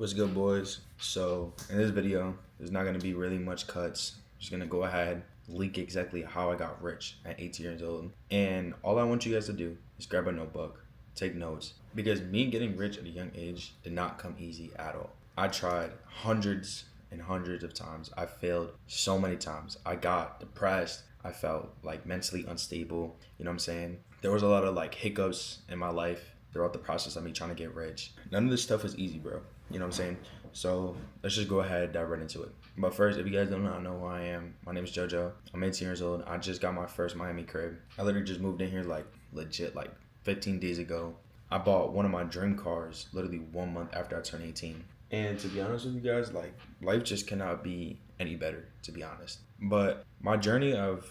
What's good, boys? So in this video, there's not gonna be really much cuts. I'm just gonna go ahead, leak exactly how I got rich at 18 years old. And all I want you guys to do is grab a notebook, take notes. Because me getting rich at a young age did not come easy at all. I tried hundreds and hundreds of times. I failed so many times. I got depressed. I felt like mentally unstable. You know what I'm saying? There was a lot of like hiccups in my life throughout the process of me trying to get rich. None of this stuff was easy, bro. You know what I'm saying? So let's just go ahead and dive right into it. But first, if you guys do not know who I am, my name is JoJo. I'm 18 years old. I just got my first Miami crib. I literally just moved in here like legit like 15 days ago. I bought one of my dream cars literally 1 month after I turned 18. And to be honest with you guys, like life just cannot be any better, to be honest. But my journey of,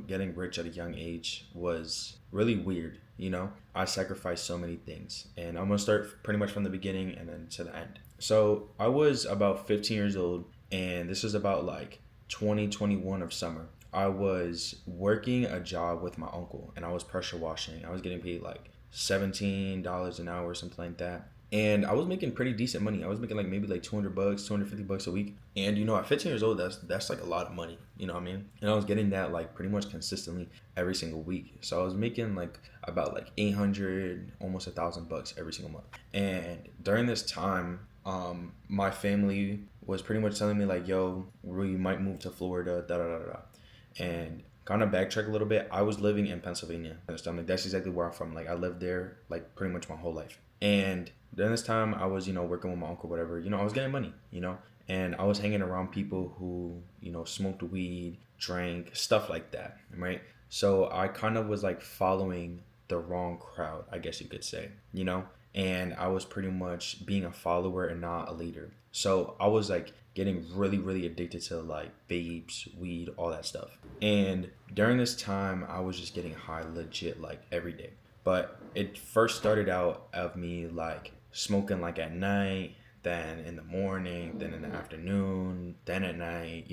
getting rich at a young age was really weird. I sacrificed so many things. And I'm going to start pretty much from the beginning and then to the end. So I was about 15 years old, and this was about like 2021 of summer. I was working a job with my uncle, and I was pressure washing. I was getting paid like $17 an hour or something like that. And I was making pretty decent money. I was making like maybe like $200, $250 a week. And at 15 years old, that's like a lot of money. You know what I mean? And I was getting that like pretty much consistently every single week. So I was making like about like 800, almost $1,000 every single month. And during this time, my family was pretty much telling me like, yo, we might move to Florida, da da da da. And kind of backtrack a little bit, I was living in Pennsylvania. So like, that's exactly where I'm from. Like I lived there like pretty much my whole life. And during this time, I was, working with my uncle, whatever. I was getting money, and I was hanging around people who, smoked weed, drank, stuff like that, right? So I kind of was like following the wrong crowd, I guess you could say, and I was pretty much being a follower and not a leader. So I was like getting really, really addicted to like vapes, weed, all that stuff. And during this time, I was just getting high legit like every day. But it first started out of me like smoking like at night, then in the morning, then in the afternoon, then at night,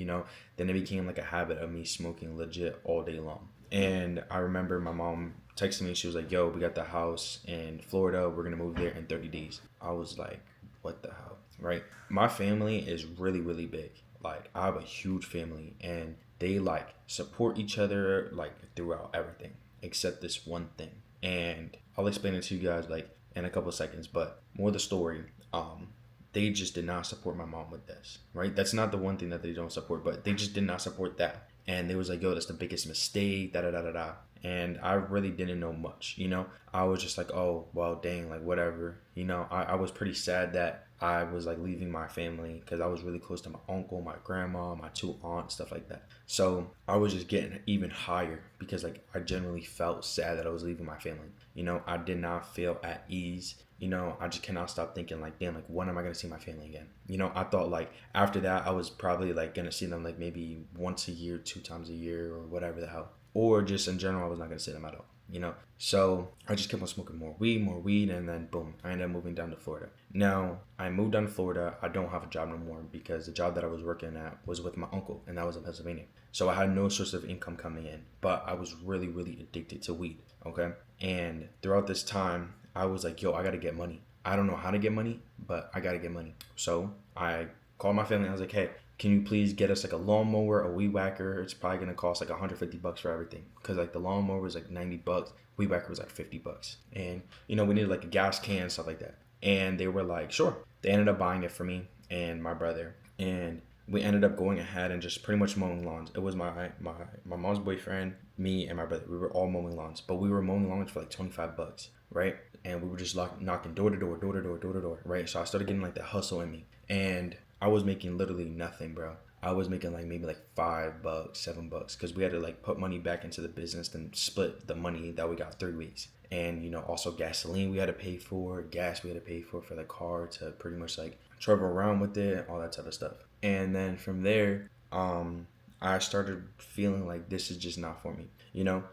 then it became like a habit of me smoking legit all day long. And I remember my mom texted me, she was like, yo, we got the house in Florida, we're gonna move there in 30 days. I was like, what the hell, right? My family is really, really big. Like I have a huge family, and they like support each other like throughout everything except this one thing. And I'll explain it to you guys like in a couple of seconds, but more the story. They just did not support my mom with this, right? That's not the one thing that they don't support, but they just did not support that. And they was like, yo, that's the biggest mistake, da da da da da. And I really didn't know much, I was just like, oh, well, dang, like whatever. I was pretty sad that I was like leaving my family because I was really close to my uncle, my grandma, my two aunts, stuff like that. So I was just getting even higher because like I genuinely felt sad that I was leaving my family. I did not feel at ease. I just cannot stop thinking like, damn, like when am I going to see my family again? I thought like after that, I was probably like going to see them like maybe once a year, 2 times a year or whatever the hell. Or just in general, I was not going to see them at all. So I just kept on smoking more weed, and then boom, I ended up moving down to Florida. Now, I moved down to Florida. I don't have a job no more because the job that I was working at was with my uncle, and that was in Pennsylvania. So I had no source of income coming in, but I was really, really addicted to weed, okay? And throughout this time, I was like, yo, I got to get money. I don't know how to get money, but I got to get money. So I called my family. I was like, hey, can you please get us like a lawnmower, a weed whacker? It's probably gonna cost like $150 for everything, because like the lawnmower was like $90, weed whacker was like $50, and we needed like a gas can, stuff like that. And they were like, sure. They ended up buying it for me and my brother, and we ended up going ahead and just pretty much mowing lawns. It was my mom's boyfriend, me, and my brother. We were all mowing lawns, but we were mowing lawns for like $25, right? And we were just knocking door to door, right? So I started getting like the hustle in me, and I was making literally nothing, bro. I was making like maybe like $5, $7, because we had to like put money back into the business and split the money that we got 3 weeks. And also gasoline we had to pay for, gas we had to pay for the car to pretty much like travel around with it, all that type of stuff. And then from there, I started feeling like this is just not for me.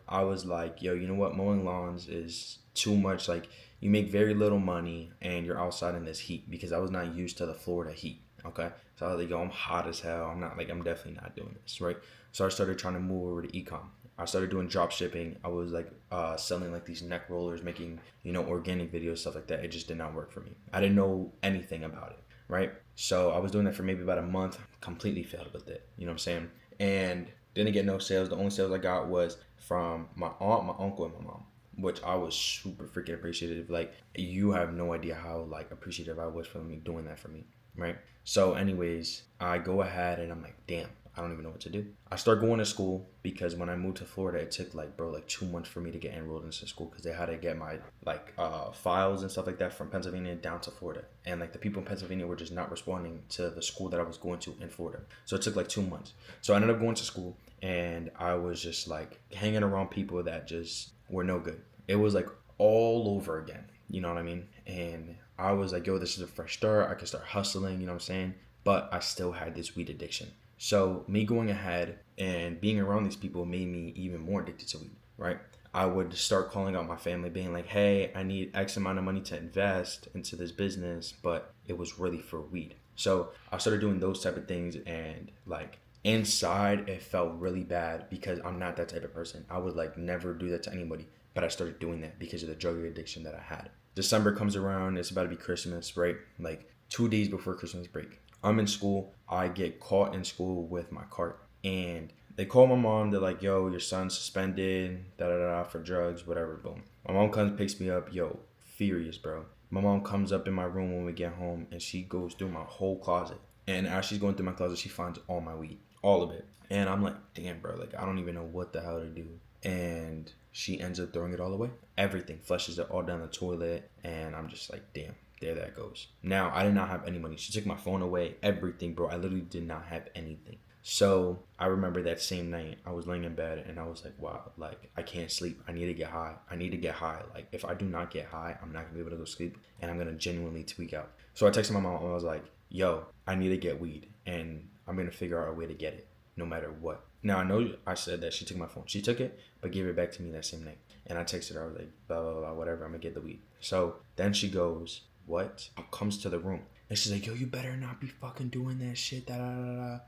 I was like, yo, you know what? Mowing lawns is too much. Like you make very little money and you're outside in this heat, because I was not used to the Florida heat. Okay. So I was like, yo, I'm hot as hell. I'm definitely not doing this. Right. So I started trying to move over to ecom. I started doing drop shipping. I was like selling like these neck rollers, making, organic videos, stuff like that. It just did not work for me. I didn't know anything about it. right? So I was doing that for maybe about a month, completely failed with it. You know what I'm saying? And didn't get no sales. The only sales I got was from my aunt, my uncle, and my mom, which I was super freaking appreciative. Like, you have no idea how like appreciative I was for me doing that for me, right? So anyways, I go ahead and I'm like, damn, I don't even know what to do. I start going to school because when I moved to Florida, it took like, bro, like 2 months for me to get enrolled into school because they had to get my like files and stuff like that from Pennsylvania down to Florida. And like the people in Pennsylvania were just not responding to the school that I was going to in Florida. So it took like 2 months. So I ended up going to school and I was just like hanging around people that just were no good. It was like all over again. You know what I mean? And I was like, yo, this is a fresh start. I could start hustling, you know what I'm saying? But I still had this weed addiction. So me going ahead and being around these people made me even more addicted to weed, right? I would start calling out my family being like, hey, I need X amount of money to invest into this business, but it was really for weed. So I started doing those type of things and like inside it felt really bad because I'm not that type of person. I would like never do that to anybody, but I started doing that because of the drug addiction that I had. December comes around, it's about to be Christmas, right? Like 2 days before Christmas break. I'm in school. I get caught in school with my cart. And they call my mom. They're like, yo, your son's suspended, da da da, for drugs, whatever. Boom. My mom comes, picks me up. Yo, furious, bro. My mom comes up in my room when we get home and she goes through my whole closet. And as she's going through my closet, she finds all my weed, all of it. And I'm like, damn, bro, like, I don't even know what the hell to do. And she ends up throwing it all away. Everything, flushes it all down the toilet. And I'm just like, damn. There that goes. Now, I did not have any money. She took my phone away, everything, bro. I literally did not have anything. So I remember that same night, I was laying in bed and I was like, wow, like I can't sleep. I need to get high. I need to get high. Like if I do not get high, I'm not gonna be able to go sleep and I'm gonna genuinely tweak out. So I texted my mom and I was like, yo, I need to get weed and I'm gonna figure out a way to get it no matter what. Now I know I said that she took my phone. She took it, but gave it back to me that same night. And I texted her, I was like, blah, blah, blah, whatever, I'm gonna get the weed. So then she goes, what? Comes to the room. And she's like, yo, you better not be fucking doing that shit, da da da da.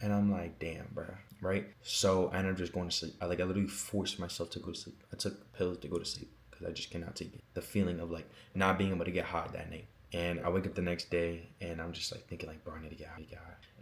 And I'm like, damn, bro, right? So I ended up just going to sleep. I literally forced myself to go to sleep. I took pills to go to sleep because I just cannot take it. The feeling of like not being able to get high that night. And I wake up the next day and I'm just like thinking like, bro, I need to get high,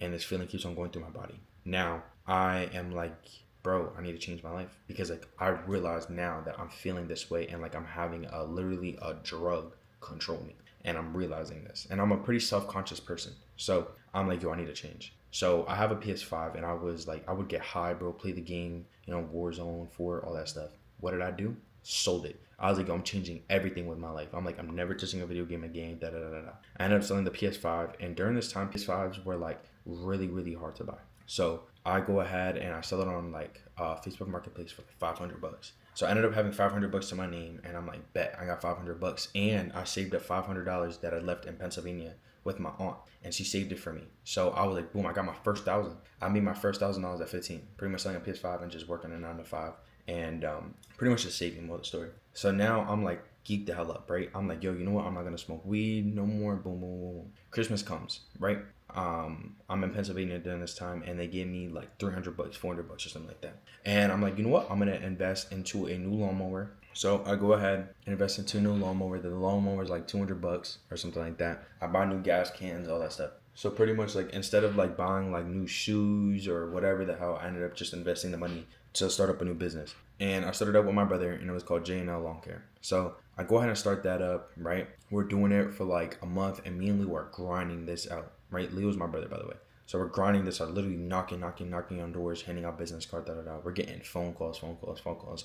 And this feeling keeps on going through my body. Now I am like, bro, I need to change my life because like I realize now that I'm feeling this way and like I'm having literally a drug control me. And I'm realizing this. And I'm a pretty self-conscious person. So I'm like, yo, I need to change. So I have a PS5 and I was like, I would get high, bro, play the game, Warzone 4, all that stuff. What did I do? Sold it. I was like, yo, I'm changing everything with my life. I'm like, I'm never touching a video game again, da da da da. I ended up selling the PS5. And during this time, PS5s were like really, really hard to buy. So I go ahead and I sell it on like Facebook Marketplace for like $500. So I ended up having $500 to my name, and I'm like, bet I got $500, and I saved up $500 that I left in Pennsylvania with my aunt, and she saved it for me. So I was like, boom, I got my first 1,000. I made my first $1,000 at 15, pretty much selling a PS5 and just working a 9 to 5, and pretty much just saving more of the story. So now I'm like geeked the hell up, right? I'm like, yo, you know what? I'm not gonna smoke weed no more. Boom, boom, boom, boom. Christmas comes, right? I'm in Pennsylvania during this time and they gave me like $300, $400 or something like that. And I'm like, you know what? I'm going to invest into a new lawnmower. So I go ahead and invest into a new lawnmower. The lawnmower is like $200 or something like that. I buy new gas cans, all that stuff. So pretty much like instead of like buying like new shoes or whatever the hell, I ended up just investing the money to start up a new business. And I started up with my brother and it was called J&L Lawn Care. So I go ahead and start that up, right? We're doing it for like a month and me and Leo are grinding this out. Right, Leo's my brother, by the way. So we're grinding this out, literally knocking on doors, handing out business cards, We're getting phone calls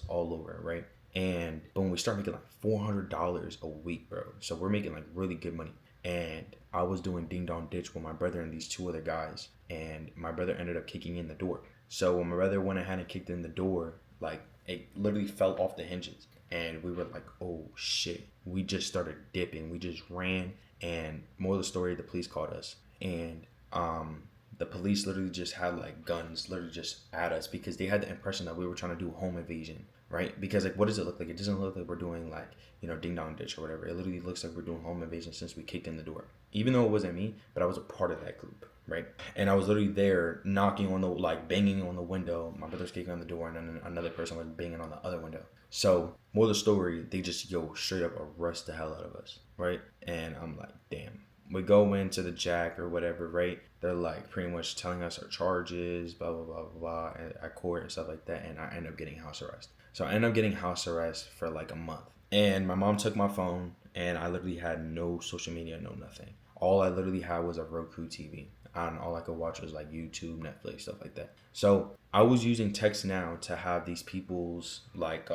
all over, right? And boom, we start making like $400 a week, bro. So we're making like really good money. And I was doing ding dong ditch with my brother and these two other guys, and my brother ended up kicking in the door. So when my brother went ahead and kicked in the door, like it literally fell off the hinges, and we were like, oh shit. We just started dipping. We just ran, and more of the story, the police called us. And the police literally just had like guns literally just at us because they had the impression that we were trying to do home invasion, right? Because like what does it look like? It doesn't look like we're doing like, ding dong ditch or whatever. It literally looks like we're doing home invasion since we kicked in the door. Even though it wasn't me, but I was a part of that group, right? And I was literally there knocking on the, like banging on the window. My brother's kicking on the door and then another person was banging on the other window. So more of the story, they just straight up arrest the hell out of us, right? And I'm like, damn. we go into the Jack or whatever, right? They're like pretty much telling us our charges, blah blah blah blah blah, at court and stuff like that, and I end up getting house arrest. So I end up getting house arrest for like a month, and my mom took my phone, and I literally had no social media, no nothing. All I literally had was a Roku TV, and all I could watch was like YouTube, Netflix, stuff like that. So I was using Text Now to have these people's like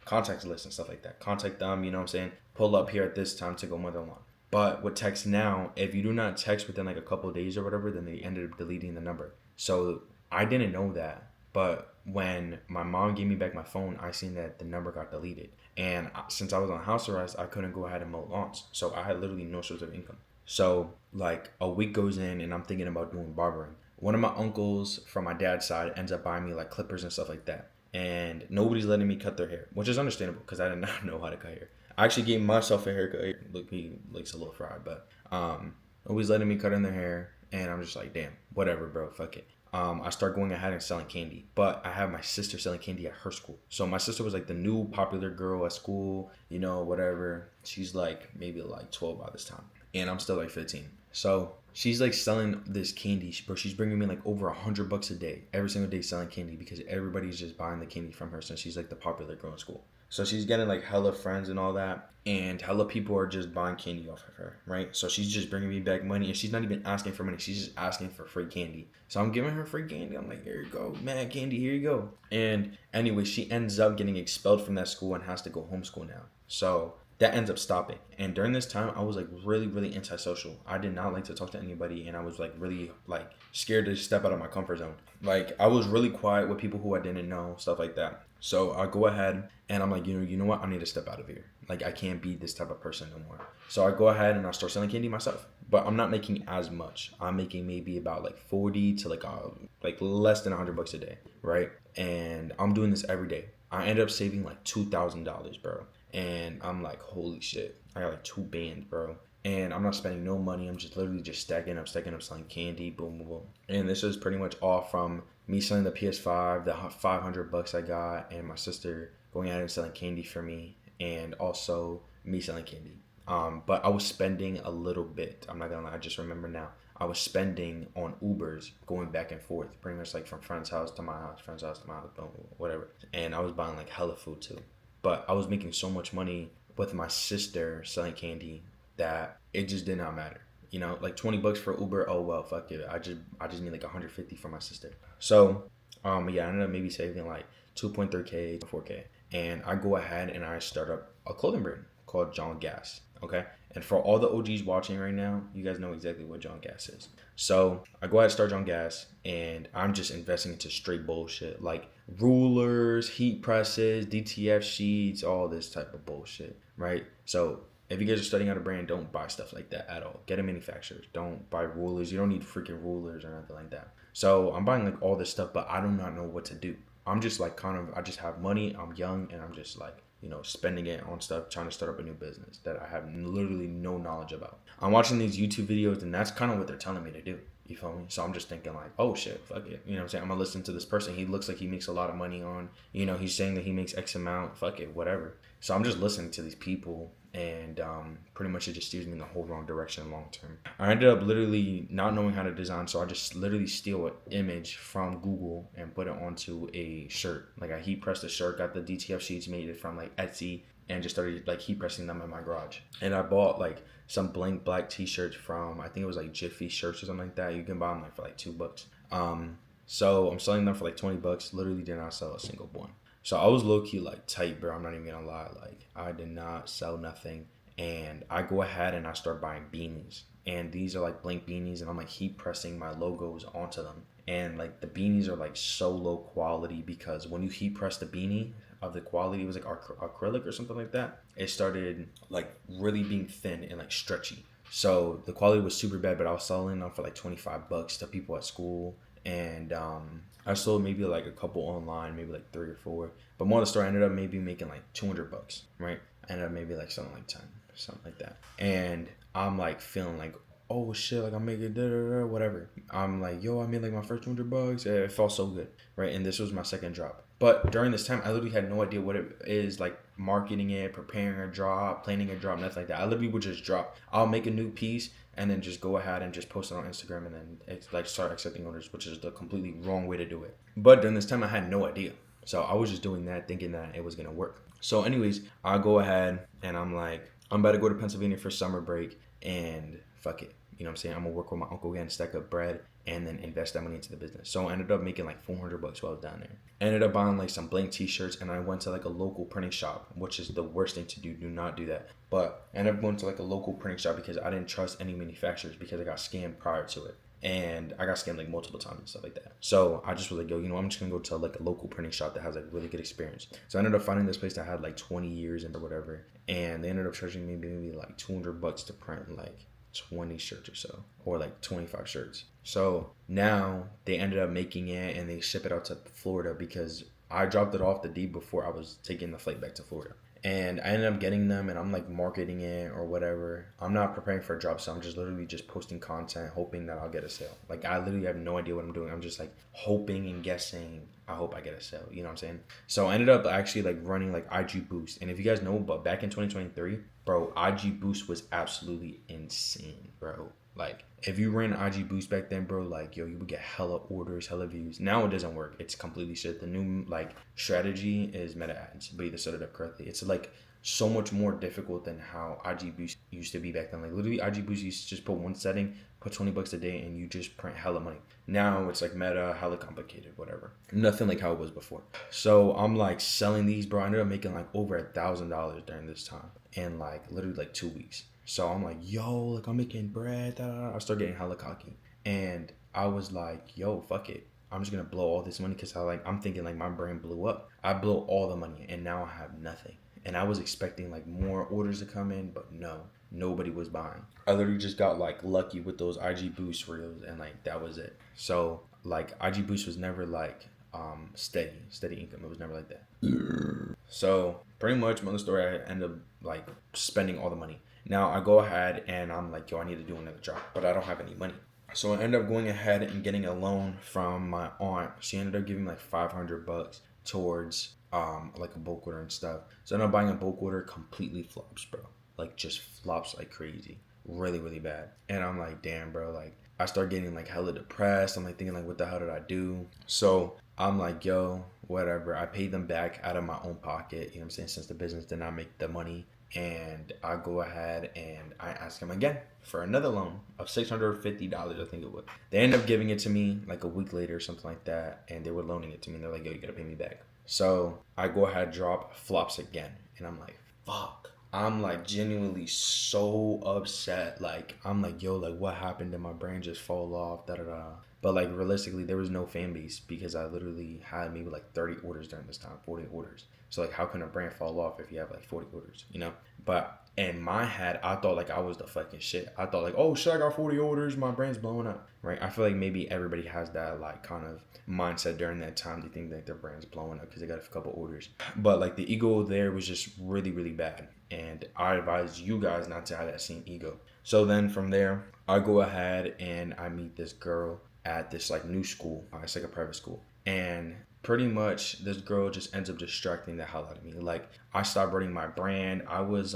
contact list and stuff like that. Contact them, you know what I'm saying? Pull up here at this time to go mother long. But with Text Now, if you do not text within like a couple of days or whatever, then they ended up deleting the number. So I didn't know that. But when my mom gave me back my phone, I seen that the number got deleted. And since I was on house arrest, I couldn't go ahead and mow lawns. So I had literally no source of income. So like a week goes in and I'm thinking about doing barbering. One of my uncles from my dad's side ends up buying me like clippers and stuff like that. And nobody's letting me cut their hair, which is understandable because I did not know how to cut hair. I actually gave myself a haircut. Look, he looks a little fried, but nobody's letting me cut in their hair. And I'm just like, damn, whatever, bro, fuck it. I start going ahead and selling candy, but I have my sister selling candy at her school. So my sister was like the new popular girl at school, you know, whatever. She's like maybe like 12 by this time, and I'm still like 15. So she's like selling this candy, but she's bringing me like over $100 a day, every single day selling candy because everybody's just buying the candy from her since she's like the popular girl in school. So she's getting like hella friends and all that, and hella people are just buying candy off of her, right? So she's just bringing me back money, and she's not even asking for money. She's just asking for free candy. So I'm giving her free candy. I'm like, here you go, man, candy, here you go. And anyway, she ends up getting expelled from that school and has to go homeschool now. So that ends up stopping. And during this time, I was like really, really antisocial. I did not like to talk to anybody, and I was like really like scared to step out of my comfort zone. Like I was really quiet with people who I didn't know, stuff like that. So I go ahead and I'm like, you know what? I need to step out of here. Like I can't be this type of person no more. So I go ahead and I start selling candy myself. But I'm not making as much. I'm making maybe about like 40 to like less than $100 a day, right? And I'm doing this every day. I end up saving like $2,000, bro. And I'm like, holy shit. I got like 2 bands, bro. And I'm not spending no money. I'm just literally just stacking up, selling candy, boom, boom, boom. And this is pretty much all from me selling the PS5, the $500 I got, and my sister going out and selling candy for me, and also me selling candy. But I was spending a little bit. I'm not gonna lie, I just remember now. I was spending on Ubers going back and forth, pretty much like from friend's house to my house, friend's house to my house, boom, whatever. And I was buying like hella food too. But I was making so much money with my sister selling candy that it just did not matter. You know, like $20 for Uber. Oh well, fuck it. I just need like 150 for my sister. So, yeah, I ended up maybe saving like 2.3K to 4K, and I go ahead and I start up a clothing brand called John Gas. Okay, and for all the OGs watching right now, you guys know exactly what John Gas is. So I go ahead and start John Gas, and I'm just investing into straight bullshit like rulers, heat presses, DTF sheets, all this type of bullshit, right? So if you guys are starting out a brand, don't buy stuff like that at all. Get a manufacturer. Don't buy rulers. You don't need freaking rulers or nothing like that. So I'm buying like all this stuff, but I do not know what to do. I'm just like I just have money. I'm young, and I'm just like, you know, spending it on stuff, trying to start up a new business that I have literally no knowledge about. I'm watching these YouTube videos, and that's kind of what they're telling me to do. You feel me? So I'm just thinking like, oh shit, fuck it. You know what I'm saying? I'm gonna listen to this person. He looks like he makes a lot of money on, you know, he's saying that he makes X amount. Fuck it, whatever. So I'm just listening to these people, and pretty much it just steers me in the whole wrong direction long term. I ended up literally not knowing how to design, so I just literally steal an image from Google and put it onto a shirt. Like I heat pressed the shirt, got the DTF sheets, made it from like Etsy, and just started like heat pressing them in my garage. And I bought like some blank black t-shirts from, I think it was like Jiffy shirts or something like that. You can buy them like for like $2. So I'm selling them for like $20. Literally did not sell a single one. So I was low-key like tight, bro. I'm not even gonna lie. Like I did not sell nothing. And I go ahead and I start buying beanies. And these are like blank beanies, and I'm like heat pressing my logos onto them. And like the beanies are like so low quality because when you heat press the beanie, of the quality, it was like acrylic or something like that. It started like really being thin and like stretchy. So the quality was super bad, but I was selling them for like $25 to people at school. And I sold maybe like a couple online, maybe like 3 or 4. But more of the story, I ended up maybe making like $200, right? I ended up maybe like selling like 10, something like that. And I'm like feeling like oh shit, like I'm making whatever. I'm like, yo, I made like my first $200. Yeah, it felt so good, right? And this was my second drop. But during this time, I literally had no idea what it is, like marketing it, preparing a drop, planning a drop, nothing like that. I literally would just drop. I'll make a new piece and then just go ahead and just post it on Instagram and then like start accepting orders, which is the completely wrong way to do it. But during this time, I had no idea. So I was just doing that, thinking that it was gonna work. So anyways, I go ahead and I'm like, I'm about to go to Pennsylvania for summer break and fuck it. You know what I'm saying? I'm gonna work with my uncle again, stack up bread, and then invest that money into the business. So I ended up making like $400 while I was down there. I ended up buying like some blank t-shirts, and I went to like a local printing shop, which is the worst thing to do. Do not do that. But I ended up going to like a local printing shop because I didn't trust any manufacturers because I got scammed prior to it. And I got scammed like multiple times and stuff like that. So I just was like, yo, you know, I'm just gonna go to like a local printing shop that has like really good experience. So I ended up finding this place that had like 20 years and or whatever, and they ended up charging me maybe like $200 to print like 20 shirts or so, or like 25 shirts. So now they ended up making it and they ship it out to Florida because I dropped it off the day before I was taking the flight back to Florida. And I ended up getting them and I'm like marketing it or whatever. I'm not preparing for a drop, so I'm just literally just posting content, hoping that I'll get a sale. Like I literally have no idea what I'm doing. I'm just like hoping and guessing. I hope I get a sale. You know what I'm saying? So I ended up actually like running like IG Boost. And if you guys know, but back in 2023, bro, IG Boost was absolutely insane, bro. Like if you ran IG Boost back then, bro, like yo, you would get hella orders, hella views. Now it doesn't work. It's completely shit. The new like strategy is meta ads, but you either set it up correctly. It's like so much more difficult than how IG Boost used to be back then. Like literally IG Boost used to just put one setting, put $20 a day, and you just print hella money. Now it's like meta, hella complicated, whatever. Nothing like how it was before. So I'm like selling these, bro. I ended up making like over $1,000 during this time in like literally like 2 weeks. So I'm like, yo, like I'm making bread. Da, da, da. I start getting hella cocky, and I was like, yo, fuck it. I'm just gonna blow all this money because I'm thinking like my brain blew up. I blow all the money, and now I have nothing. And I was expecting like more orders to come in, but no, nobody was buying. I literally just got like lucky with those IG Boost reels, and like that was it. So like IG Boost was never like steady income. It was never like that. So pretty much, another story, I end up like spending all the money. Now I go ahead and I'm like, yo, I need to do another job, but I don't have any money. So I ended up going ahead and getting a loan from my aunt. She ended up giving me like $500 towards like a bulk order and stuff. So I ended up buying a bulk order, completely flops, bro. Like just flops like crazy. Really, really bad. And I'm like, damn, bro, like I start getting like hella depressed. I'm like thinking like, what the hell did I do? So I'm like, yo, whatever. I paid them back out of my own pocket, you know what I'm saying, since the business did not make the money. And I go ahead and I ask him again for another loan of $650, I think it was. They end up giving it to me like a week later or something like that, and they were loaning it to me, and they're like, yo, you gotta pay me back. So I go ahead, drop, flops again, and I'm like, fuck. I'm like genuinely so upset. Like I'm like, yo, like what happened? Did my brain just fall off? Da da da. But like realistically, there was no fan base because I literally had maybe like 30 orders during this time, 40 orders. So like, how can a brand fall off if you have like 40 orders? You know. But in my head, I thought like I was the fucking shit. I thought like, oh shit, I got 40 orders, my brand's blowing up, right? I feel like maybe everybody has that like kind of mindset during that time. They think that their brand's blowing up because they got a couple orders. But like the ego there was just really, really bad. And I advise you guys not to have that same ego. So then from there, I go ahead and I meet this girl at this like new school. It's like a private school. And pretty much this girl just ends up distracting the hell out of me. Like I stopped running my brand. I was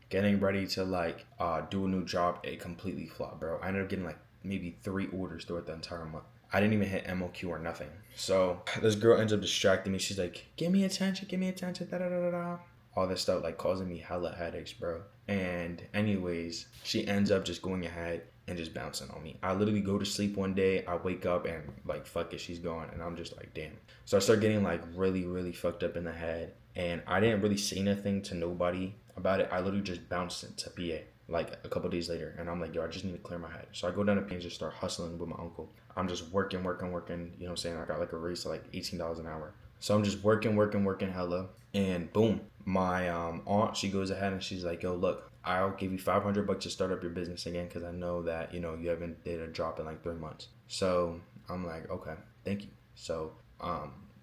getting ready to like do a new job. It completely flopped, bro. I ended up getting like maybe 3 orders throughout the entire month. I didn't even hit MOQ or nothing. So this girl ends up distracting me. She's like, give me attention, da da da da da. All this stuff like causing me hella headaches, bro. And anyways, she ends up just going ahead and just bouncing on me. I literally go to sleep one day, I wake up and like, fuck it, she's gone. And I'm just like, damn. So I start getting like really, really fucked up in the head. And I didn't really say nothing to nobody about it. I literally just bounced into PA like a couple days later. And I'm like, yo, I just need to clear my head. So I go down to PA and just start hustling with my uncle. I'm just working. You know what I'm saying? I got like a raise of like $18 an hour. So I'm just working hella. And boom, my aunt, she goes ahead and she's like, yo, look, I'll give you $500 to start up your business again because I know that, you know, you haven't did a drop in like 3 months. So I'm like, okay, thank you. So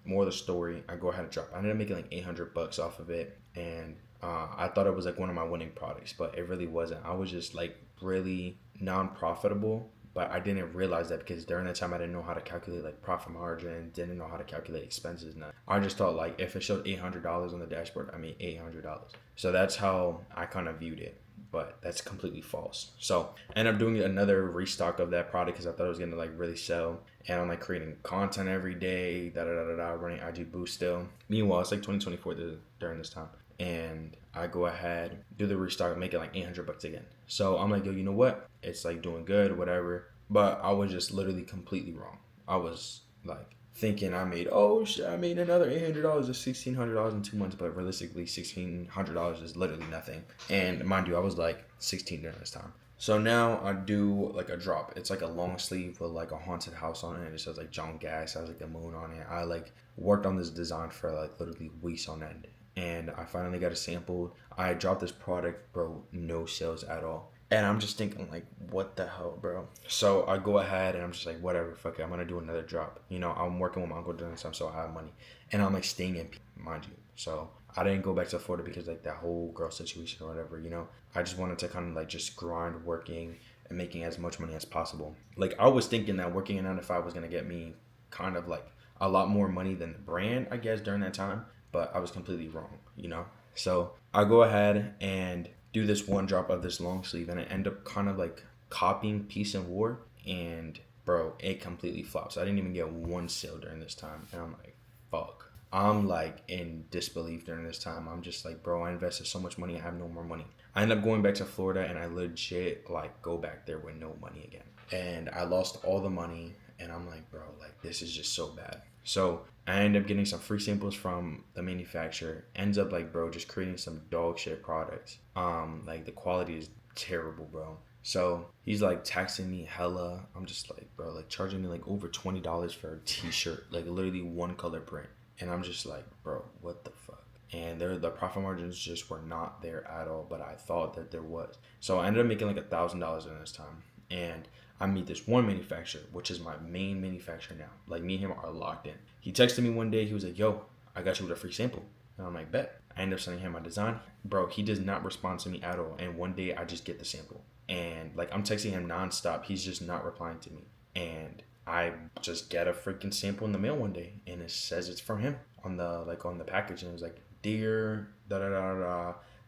more of the story, I go ahead and drop. I ended up making like $800 off of it. And I thought it was like one of my winning products, but it really wasn't. I was just like really non-profitable, but I didn't realize that because during that time I didn't know how to calculate like profit margin, didn't know how to calculate expenses. None. I just thought like if it showed $800 on the dashboard, I made $800. So that's how I kind of viewed it, but that's completely false. So I ended up doing another restock of that product because I thought it was gonna like really sell, and I'm like creating content every day, running IG Boost still. Meanwhile, it's like 2024 during this time. And I go ahead, do the restock, make it like $800 again. So I'm like, yo, you know what? It's like doing good, whatever. But I was just literally completely wrong. I was like thinking I made another $800 or $1,600 in 2 months, but realistically $1,600 is literally nothing. And mind you, I was like 16 during this time. So now I do like a drop. It's like a long sleeve with like a haunted house on it. And it says like John Gas, has like the moon on it. I like worked on this design for like literally weeks on end. And I finally got it sampled. I dropped this product, bro, no sales at all. And I'm just thinking like, what the hell, bro? So I go ahead and I'm just like, whatever, fuck it, I'm gonna do another drop. You know, I'm working with my uncle during this time, so I have money. And I'm like staying in, mind you. So I didn't go back to Florida because like that whole girl situation or whatever, you know. I just wanted to kind of like just grind working and making as much money as possible. Like I was thinking that working a 9 to 5 was gonna get me kind of like a lot more money than the brand, I guess, during that time. But I was completely wrong, you know? So I go ahead and do this one drop of this long sleeve, and I end up kind of like copying Peace and War, and bro, it completely flops. I didn't even get one sale during this time, and I'm like, fuck. I'm like in disbelief during this time. I'm just like, bro, I invested so much money, I have no more money. I end up going back to Florida, and I legit like go back there with no money again. And I lost all the money, and I'm like, bro, like this is just so bad. So I end up getting some free samples from the manufacturer. Ends up like, bro, just creating some dog shit products. Like the quality is terrible, bro. So he's like taxing me hella. I'm just like, bro, like charging me like over $20 for a t-shirt, like literally one color print. And I'm just like, bro, what the fuck? And the profit margins just were not there at all, but I thought that there was. So I ended up making like $1,000 in this time. And I meet this one manufacturer, which is my main manufacturer now. Like me and him are locked in. He texted me one day. He was like, yo, I got you with a free sample. And I'm like, bet. I end up sending him my design. Bro, he does not respond to me at all. And one day I just get the sample. And like I'm texting him nonstop. He's just not replying to me. And I just get a freaking sample in the mail one day. And it says it's from him on the package. And it was like, dear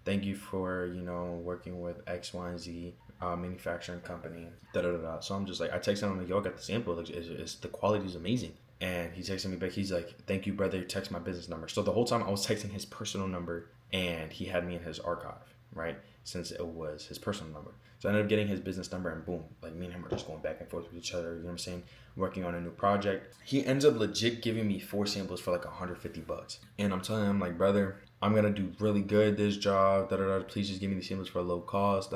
thank you for, you know, working with X, Y, and Z manufacturing company. So I'm just like, I texted him, I'm like, yo, I got the sample. Like, it's the quality is amazing. And he texted me back. He's like, thank you, brother. Text my business number. So the whole time I was texting his personal number, and he had me in his archive, right? Since it was his personal number. So I ended up getting his business number, and boom, like me and him are just going back and forth with each other. You know what I'm saying? Working on a new project. He ends up legit giving me 4 samples for like $150. And I'm telling him, like, brother, I'm gonna do really good this job. Please just give me the samples for a low cost.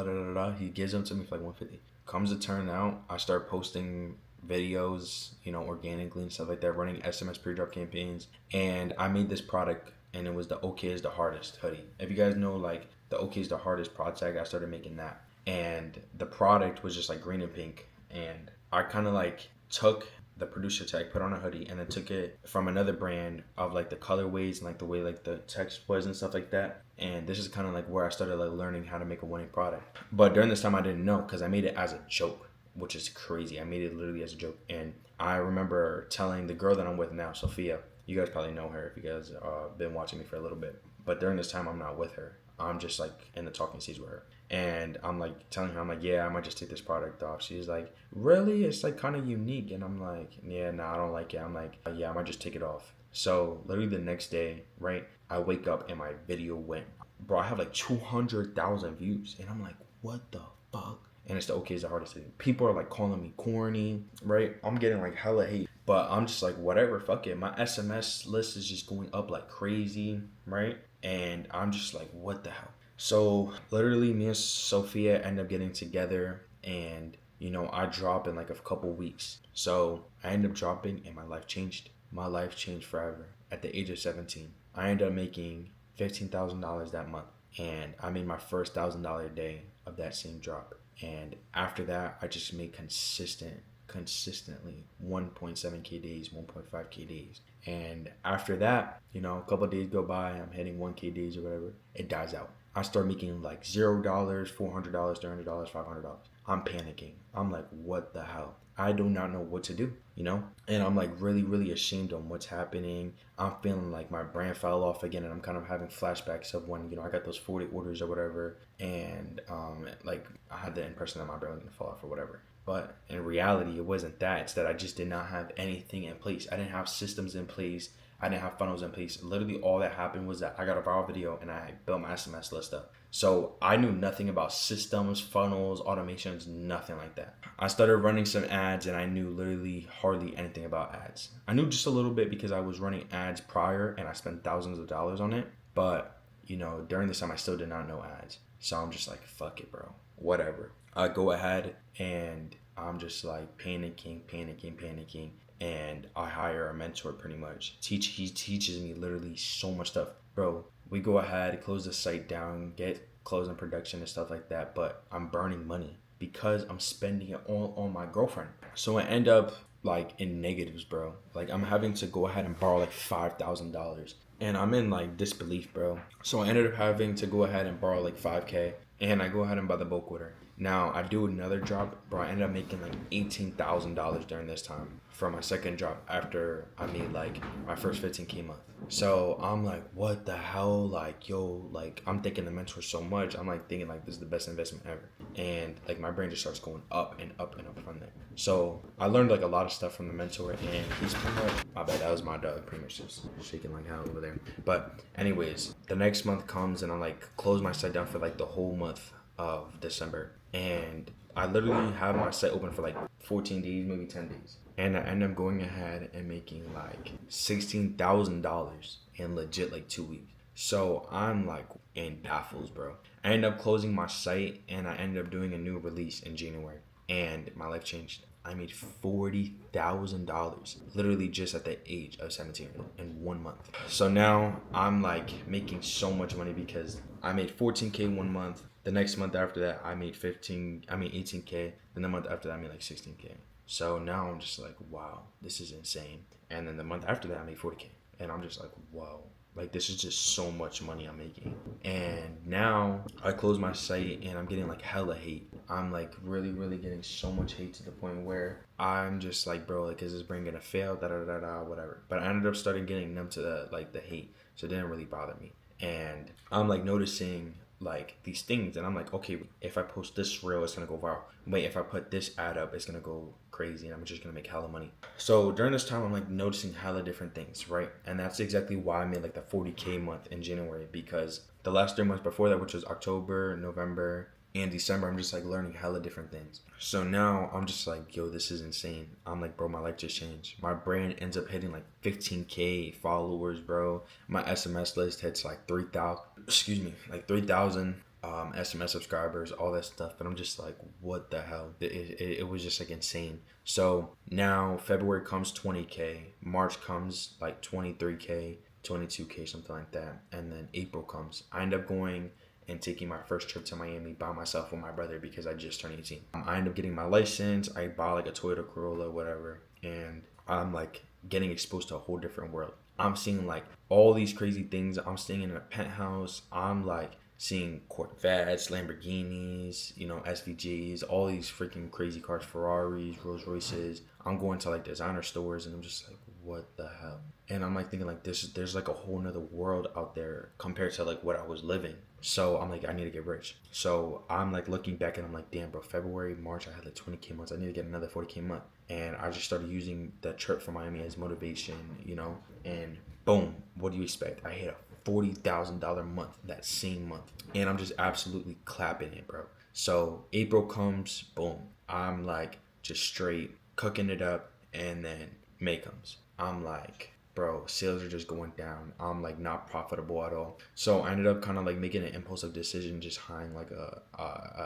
He gives them to me for like $150. Comes to turn out, I start posting videos, you know, organically and stuff like that, running SMS pre-drop campaigns. And I made this product, and it was the OK is the hardest hoodie. If you guys know, like, the OK is the hardest prod tag, I started making that. And the product was just like green and pink. And I kind of like took the producer tag, put on a hoodie, and then took it from another brand of like the colorways and like the way like the text was and stuff like that. And this is kind of like where I started like learning how to make a winning product. But during this time I didn't know, because I made it as a joke, which is crazy. I made it literally as a joke. And I remember telling the girl that I'm with now, Sophia, you guys probably know her if you guys been watching me for a little bit. But during this time I'm not with her. I'm just like in the talking stage with her. And I'm like telling her, I'm like, yeah, I might just take this product off. She's like, really? It's like kind of unique. And I'm like, yeah, nah, I don't like it. I'm like, yeah, I might just take it off. So literally the next day, right, I wake up and my video went, bro, I have like 200,000 views. And I'm like, what the fuck? And it's the OK is the hardest thing. People are like calling me corny, right? I'm getting like hella hate. But I'm just like, whatever, fuck it. My SMS list is just going up like crazy, right? And I'm just like, what the hell? So literally me and Sophia end up getting together, and, you know, I drop in like a couple weeks. So I end up dropping and my life changed. My life changed forever. At the age of 17, I ended up making $15,000 that month. And I made my first $1,000 day of that same drop. And after that, I just made consistently 1.7K days, 1.5K days. And after that, you know, a couple of days go by, I'm hitting 1K days or whatever, it dies out. I start making like $0, $400, $300, $500. I'm panicking. I'm like, what the hell? I do not know what to do, you know? And I'm like really, really ashamed on what's happening. I'm feeling like my brand fell off again, and I'm kind of having flashbacks of when, I got those 40 orders or whatever, and like I had the impression that my brand was gonna fall off or whatever. But in reality, it wasn't that. It's that I just did not have anything in place. I didn't have systems in place. I didn't have funnels in place. Literally all that happened was that I got a viral video and I built my SMS list up. So I knew nothing about systems, funnels, automations, nothing like that. I started running some ads and I knew literally hardly anything about ads. I knew just a little bit because I was running ads prior and I spent thousands of dollars on it. But, during this time I still did not know ads. So I'm just like, fuck it, bro. Whatever. I go ahead and I'm just like panicking. And I hire a mentor pretty much. He teaches me literally so much stuff. Bro, we go ahead, close the site down, get clothes in production and stuff like that, but I'm burning money because I'm spending it all on my girlfriend. So I end up like in negatives, bro. Like I'm having to go ahead and borrow like $5,000. And I'm in like disbelief, bro. So I ended up having to go ahead and borrow like 5K, and I go ahead and buy the bulk order. Now I do another job, bro. I ended up making like $18,000 during this time for my second job after I made like my first 15K month. So I'm like, what the hell? Like, yo, like I'm thinking the mentor so much. I'm like thinking like this is the best investment ever. And like my brain just starts going up and up and up from there. So I learned like a lot of stuff from the mentor, and he's pretty much, my bad, that was my dog pretty much just shaking like hell over there. But anyways, the next month comes and I like close my site down for like the whole month of December. And I literally have my site open for like 14 days, maybe 10 days. And I end up going ahead and making like $16,000 in legit like 2 weeks. So I'm like in baffles, bro. I end up closing my site and I ended up doing a new release in January. And my life changed. I made $40,000 literally just at the age of 17 in 1 month. So now I'm like making so much money because I made 14K 1 month. The next month after that, I made 18K. Then the month after that, I made like 16K. So now I'm just like, wow, this is insane. And then the month after that, I made 40K. And I'm just like, wow, like this is just so much money I'm making. And now I close my site and I'm getting like hella hate. I'm like really, really getting so much hate to the point where I'm just like, bro, like is this brain gonna fail? Whatever. But I ended up starting getting numb to the hate. So it didn't really bother me. And I'm like noticing like these things, and I'm like, okay, if I post this reel, it's gonna go viral. Wait, if I put this ad up, it's gonna go crazy and I'm just gonna make hella money. So during this time I'm like noticing hella different things, right? And that's exactly why I made like the 40K month in January, because the last 3 months before that, which was October, November, and December, I'm just like learning hella different things. So now I'm just like, yo, this is insane. I'm like, bro, my life just changed. My brand ends up hitting like 15K followers, bro. My SMS list hits like 3,000 SMS subscribers, all that stuff. But I'm just like, what the hell? It was just like insane. So now February comes 20K, March comes like 23K, 22K, something like that. And then April comes. I end up going and taking my first trip to Miami by myself with my brother because I just turned 18. I end up getting my license. I buy like a Toyota Corolla, whatever. And I'm like getting exposed to a whole different world. I'm seeing like all these crazy things. I'm staying in a penthouse. I'm like seeing Corvettes, Lamborghinis, SVJs, all these freaking crazy cars, Ferraris, Rolls Royces. I'm going to like designer stores and I'm just like, what the hell? And I'm like thinking like there's like a whole nother world out there compared to like what I was living. So I'm like, I need to get rich. So I'm like looking back and I'm like, damn, bro, February, March, I had like 20K months. I need to get another 40K month. And I just started using the trip from Miami as motivation, and boom, what do you expect? I hit a $40,000 month that same month. And I'm just absolutely clapping it, bro. So April comes, boom. I'm like just straight cooking it up. And then May comes. I'm like, bro, sales are just going down. I'm like not profitable at all. So I ended up kind of like making an impulsive decision, just hiring like a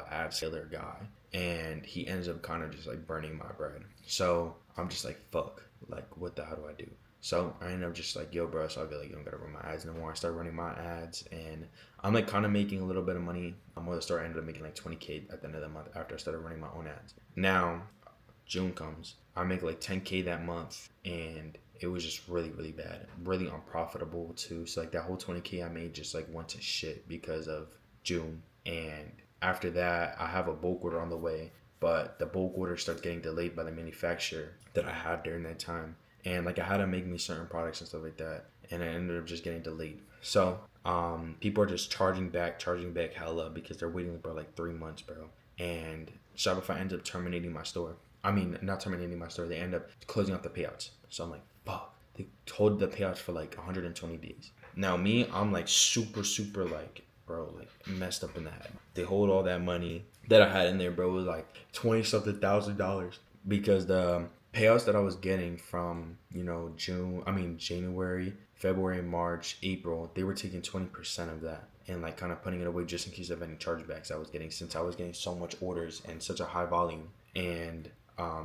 ad seller guy. And he ends up kind of just like burning my bread. So I'm just like, fuck, like what the hell do I do? So I ended up just like, yo, bro, so I'll be like, you don't gotta run my ads no more. I started running my ads and I'm like kind of making a little bit of money. I'm gonna start, I ended up making like 20K at the end of the month after I started running my own ads. Now, June comes. I make like 10K that month and it was just really, really bad. Really unprofitable too. So like that whole 20K I made just like went to shit because of June. And after that, I have a bulk order on the way but the bulk order starts getting delayed by the manufacturer that I had during that time. And like I had to make me certain products and stuff like that, and I ended up just getting delayed. So people are just charging back hella because they're waiting for like 3 months, bro. And Shopify ends up terminating my store. I mean, not terminating my store. They end up closing off the payouts. So I'm like, fuck. They hold the payouts for like 120 days. Now me, I'm like super like, bro, like messed up in the head. They hold all that money that I had in there, bro. It was like 20 something $1,000 because the payouts that I was getting from, January, February, March, April, they were taking 20% of that and like kind of putting it away just in case of any chargebacks I was getting, since I was getting so much orders and such a high volume. And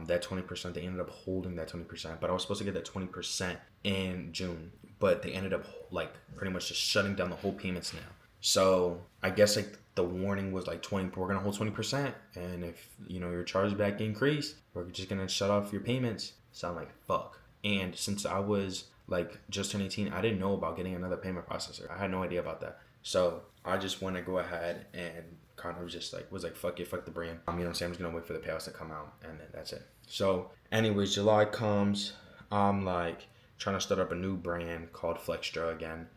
that 20%, they ended up holding that 20%, but I was supposed to get that 20% in June, but they ended up like pretty much just shutting down the whole payments now. So I guess like the warning was like we're gonna hold 20%, and if your chargeback increase, we're just gonna shut off your payments. So I'm like, fuck. And since I was like just turned 18, I didn't know about getting another payment processor. I had no idea about that. So I just want to go ahead and kind of just like was like, fuck it, fuck the brand. You know what I'm saying? I'm just gonna wait for the payouts to come out, and then that's it. So anyways, July comes. I'm like trying to start up a new brand called Flextra again.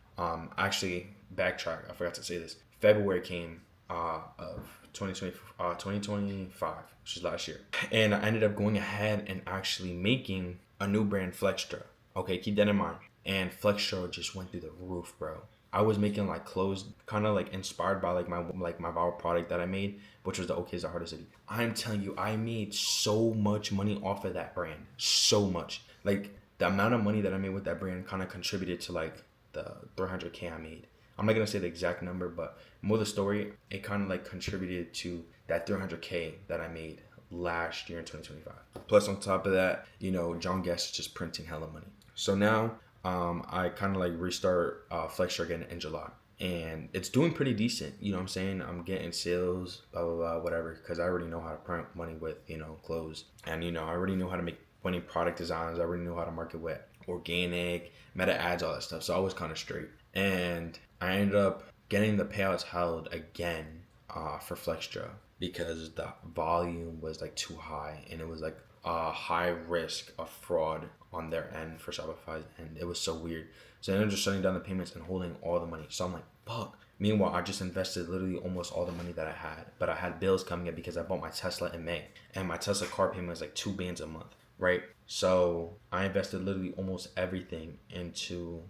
Actually, backtrack. I forgot to say this. February came of 2025, which is last year, and I ended up going ahead and actually making a new brand, Flextra. Okay, keep that in mind. And Flextra just went through the roof, bro. I was making like clothes, kind of like inspired by my viral product that I made, which was the OK is the Hardest City. I'm telling you, I made so much money off of that brand, so much. Like the amount of money that I made with that brand kind of contributed to like the 300K I made. I'm not gonna say the exact number, but more the story, it kind of like contributed to that 300K that I made last year in 2025. Plus on top of that, John Guest is just printing hella money. So now I kind of like restart Flextra again in July, and it's doing pretty decent. You know what I'm saying? I'm getting sales, blah blah blah, whatever, because I already know how to print money with clothes, and I already know how to make funny product designs. I already know how to market with organic, meta ads, all that stuff. So I was kind of straight, and I ended up getting the payouts held again for Flextra because the volume was like too high, and it was like a high risk of fraud on their end for Shopify, and it was so weird. So they ended up just shutting down the payments and holding all the money. So I'm like, fuck. Meanwhile, I just invested literally almost all the money that I had, but I had bills coming in because I bought my Tesla in May, and my Tesla car payment was like $2 a month, right? So I invested literally almost everything into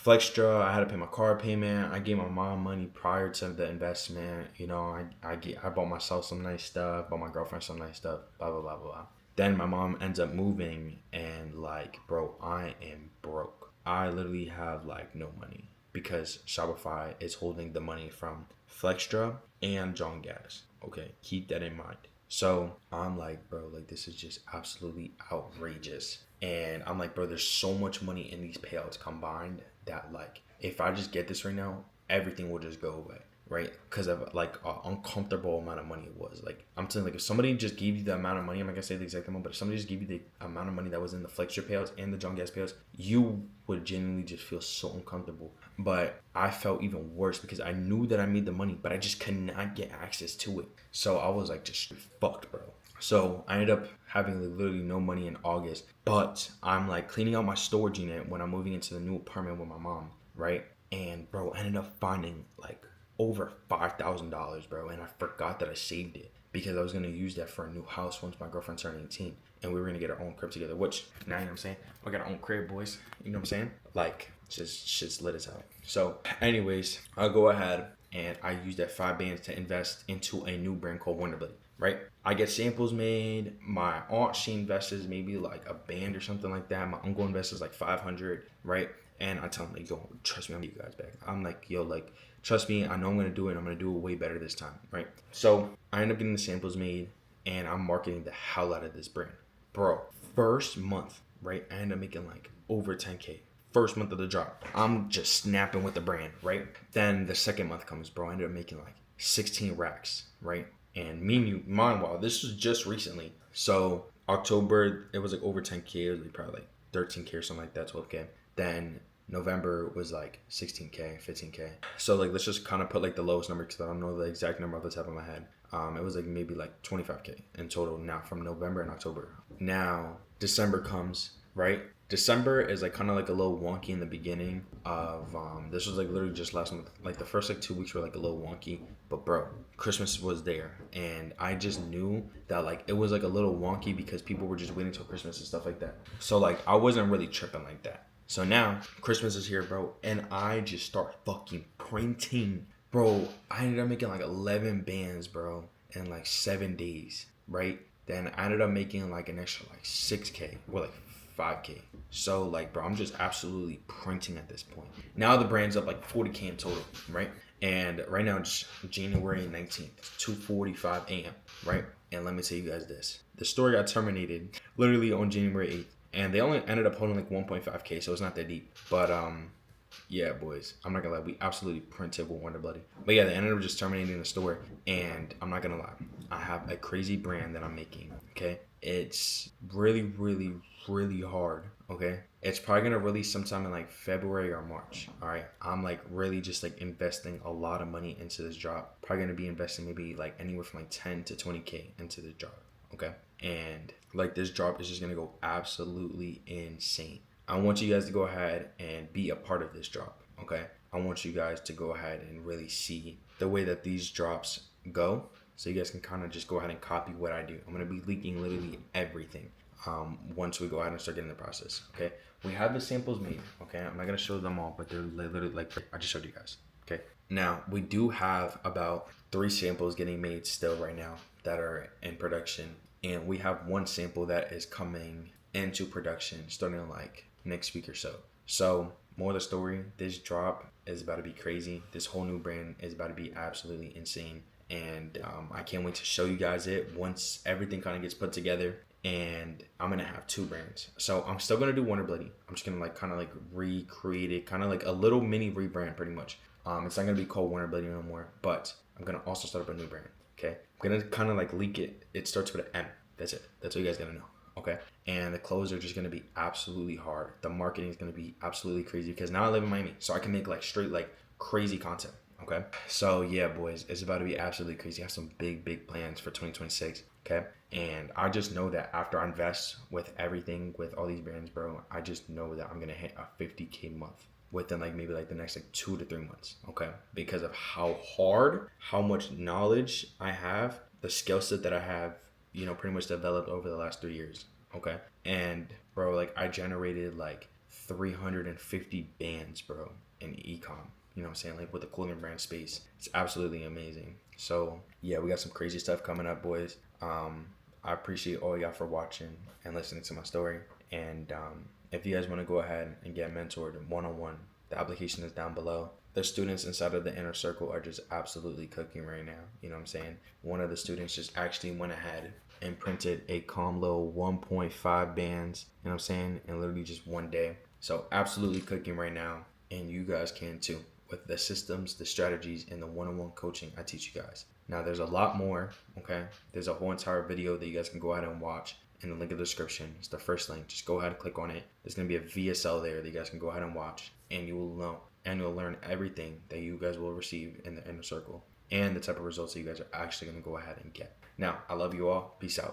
Flextra. I had to pay my car payment. I gave my mom money prior to the investment. I bought myself some nice stuff, bought my girlfriend some nice stuff, blah blah blah blah. Then my mom ends up moving, and like, bro, I am broke. I literally have like no money because Shopify is holding the money from Flextra and John Gas. Okay, keep that in mind. So I'm like, bro, like this is just absolutely outrageous. And I'm like, bro, there's so much money in these payouts combined that like, if I just get this right now, everything will just go away, right? Because of like an uncomfortable amount of money it was. Like I'm saying, like if somebody just gave you the amount of money, I'm not gonna say the exact amount, but if somebody just gave you the amount of money that was in the Flextra payouts and the John Gas payouts, you would genuinely just feel so uncomfortable. But I felt even worse because I knew that I made the money, but I just could not get access to it. So I was like just fucked, bro. So I ended up having literally no money in August, but I'm like cleaning out my storage unit when I'm moving into the new apartment with my mom, right? And bro, I ended up finding like over $5,000, bro, and I forgot that I saved it because I was gonna use that for a new house once my girlfriend turned 18, and we were gonna get our own crib together. Which now you know what I'm saying, we got our own crib, boys. You know what I'm saying? Like just shit's lit as hell. So, anyways, I'll go ahead and I use that $5 to invest into a new brand called Wonderblade. Right? I get samples made. My aunt, she invests maybe like a band or something like that. My uncle invests like 500, right? And I tell him, like, yo, trust me, I'm gonna get you guys back. I'm like, yo, like, trust me, I know I'm gonna do it. I'm gonna do it way better this time, right? So I end up getting the samples made, and I'm marketing the hell out of this brand. Bro, first month, right? I end up making like over 10K. First month of the drop, I'm just snapping with the brand, right? Then the second month comes, bro. I ended up making like 16 racks, right? And meanwhile, this was just recently. So October, it was like over 10K. It was like probably like 13K or something like that, 12K. Then November was like 16K, 15K. So like, let's just kind of put like the lowest number because I don't know the exact number off the top of my head. It was like maybe like 25K in total now from November and October. Now December comes, right? December is like kind of like a little wonky in the beginning of this was like literally just last month. Like the first like 2 weeks were like a little wonky, but bro, Christmas was there, and I just knew that like it was like a little wonky because people were just waiting till Christmas and stuff like that. So like I wasn't really tripping like that. So now Christmas is here, bro, and I just start fucking printing. Bro, I ended up making like 11 bands, bro, in like 7 days, right? Then I ended up making like an extra like 6K or like 5K. So like, bro, I'm just absolutely printing at this point. Now the brand's up like 40K in total, right? And right now it's January 19th, 2:45 a.m., right? And let me tell you guys this. The store got terminated literally on January 8th. And they only ended up holding like 1.5K, so it's not that deep. But yeah, boys, I'm not gonna lie, we absolutely printed with Wonder Bloody. But yeah, they ended up just terminating the store, and I'm not gonna lie, I have a crazy brand that I'm making. Okay, it's really, really, really hard. Okay, it's probably gonna release sometime in like February or March. All right, I'm like really just like investing a lot of money into this drop. Probably gonna be investing maybe like anywhere from like 10 to 20K into the drop. Okay, and like this drop is just gonna go absolutely insane. I want you guys to go ahead and be a part of this drop, okay? I want you guys to go ahead and really see the way that these drops go, so you guys can kind of just go ahead and copy what I do. I'm gonna be leaking literally everything once we go ahead and start getting the process, okay? We have the samples made, okay? I'm not gonna show them all, but they're literally like I just showed you guys, okay? Now we do have about 3 samples getting made still right now that are in production, and we have 1 sample that is coming into production starting like next week or so. So more of the story, this drop is about to be crazy. This whole new brand is about to be absolutely insane, and I can't wait to show you guys it once everything kind of gets put together. And I'm gonna have 2 brands, so I'm still gonna do Wonder Bloody. I'm just gonna like kind of like recreate it, kind of like a little mini rebrand pretty much. It's not gonna be called Wonder Bloody no more, but I'm gonna also start up a new brand. Okay, I'm gonna kind of like leak it. It starts with an M. That's it. That's what you guys gotta know. Okay, and the clothes are just gonna be absolutely hard. The marketing is gonna be absolutely crazy because now I live in Miami, so I can make like straight like crazy content. Okay, so yeah, boys, it's about to be absolutely crazy. I have some big plans for 2026. Okay, and I just know that after I invest with everything with all these brands, bro, I just know that I'm gonna hit a 50K month within like maybe like the next like 2 to 3 months. Okay, because of how hard, how much knowledge I have, the skill set that I have, you know, pretty much developed over the last 3 years. Okay, and bro, like I generated like 350 bands, bro, in ecom. You know what I'm saying? Like with the clothing brand space, it's absolutely amazing. So yeah, we got some crazy stuff coming up, boys. I appreciate all y'all for watching and listening to my story. And if you guys want to go ahead and get mentored one-on-one, the application is down below. The students inside of the inner circle are just absolutely cooking right now. You know what I'm saying? One of the students just actually went ahead and printed a calm little 1.5 bands, you know what I'm saying, in literally just 1 day. So absolutely cooking right now, and you guys can too with the systems, the strategies, and the one-on-one coaching I teach you guys. Now there's a lot more, okay? There's a whole entire video that you guys can go ahead and watch in the link in the description. It's the first link. Just go ahead and click on it. There's going to be a VSL there that you guys can go ahead and watch, and you will know, and you'll learn everything that you guys will receive in the inner circle and the type of results that you guys are actually going to go ahead and get. Now, I love you all. Peace out.